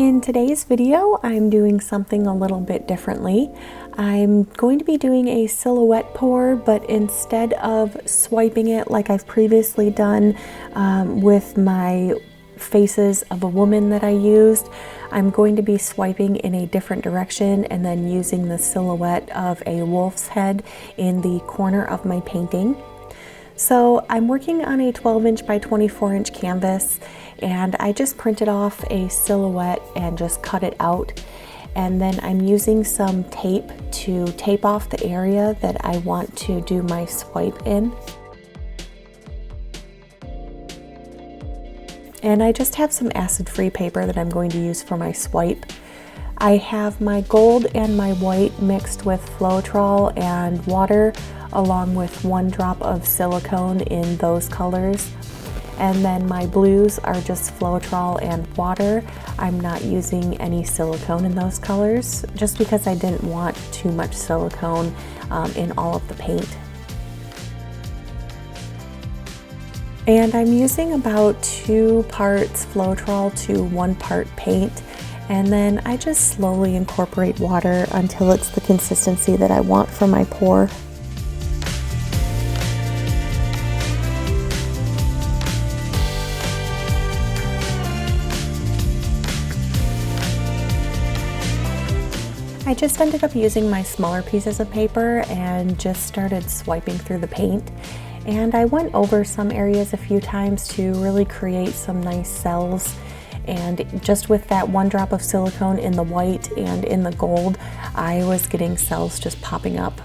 In today's video, I'm doing something a little bit differently. I'm going to be doing a silhouette pour, but instead of swiping it like I've previously done with my faces of a woman that I used, I'm going to be swiping in a different direction and then using the silhouette of a wolf's head in the corner of my painting. So I'm working on a 12-inch by 24-inch canvas, and I just printed off a silhouette and just cut it out. And then I'm using some tape to tape off the area that I want to do my swipe in. And I just have some acid-free paper that I'm going to use for my swipe. I have my gold and my white mixed with Floetrol and water, along with 1 drop of silicone in those colors. And then my blues are just Floetrol and water. I'm not using any silicone in those colors, just because I didn't want too much silicone in all of the paint. And I'm using about 2 parts Floetrol to 1 part paint. And then I just slowly incorporate water until it's the consistency that I want for my pour. I just ended up using my smaller pieces of paper and just started swiping through the paint. And I went over some areas a few times to really create some nice cells. And just with that 1 drop of silicone in the white and in the gold, I was getting cells just popping up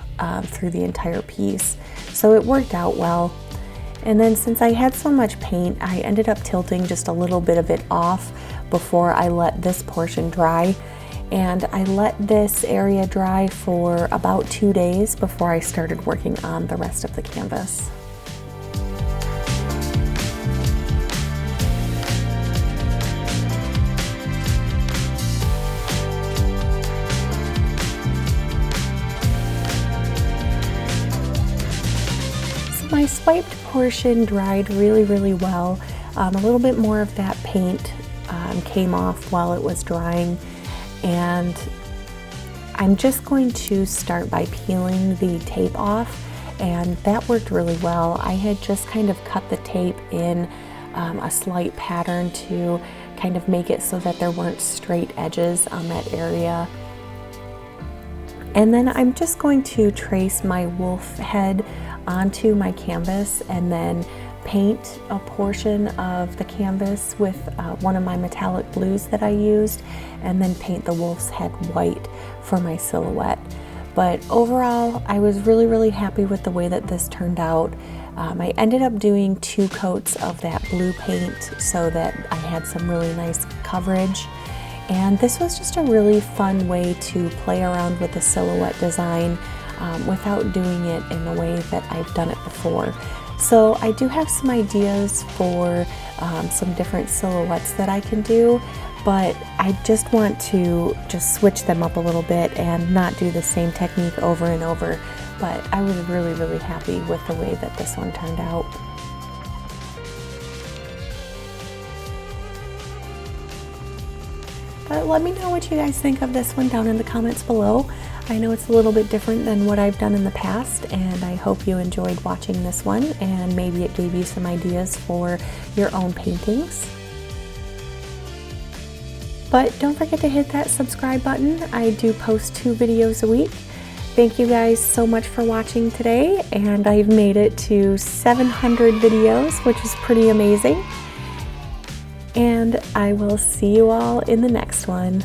through the entire piece. So it worked out well. And then since I had so much paint, I ended up tilting just a little bit of it off before I let this portion dry. And I let this area dry for about 2 days before I started working on the rest of the canvas. My swiped portion dried really well. A little bit more of that paint came off while it was drying, and I'm just going to start by peeling the tape off, and that worked really well. I had just kind of cut the tape in a slight pattern to kind of make it so that there weren't straight edges on that area. And then I'm just going to trace my wolf head onto my canvas and then paint a portion of the canvas with one of my metallic blues that I used, and then paint the wolf's head white for my silhouette. But overall, I was really happy with the way that this turned out. I ended up doing 2 coats of that blue paint so that I had some really nice coverage. And this was just a really fun way to play around with the silhouette design without doing it in the way that I've done it before. So I do have some ideas for some different silhouettes that I can do, but I just want to just switch them up a little bit and not do the same technique over and over. But I was really happy with the way that this one turned out. But let me know what you guys think of this one down in the comments below. I know it's a little bit different than what I've done in the past, and I hope you enjoyed watching this one, and maybe it gave you some ideas for your own paintings. But don't forget to hit that subscribe button. I do post 2 videos a week. Thank you guys so much for watching today, and I've made it to 700 videos, which is pretty amazing. And I will see you all in the next one.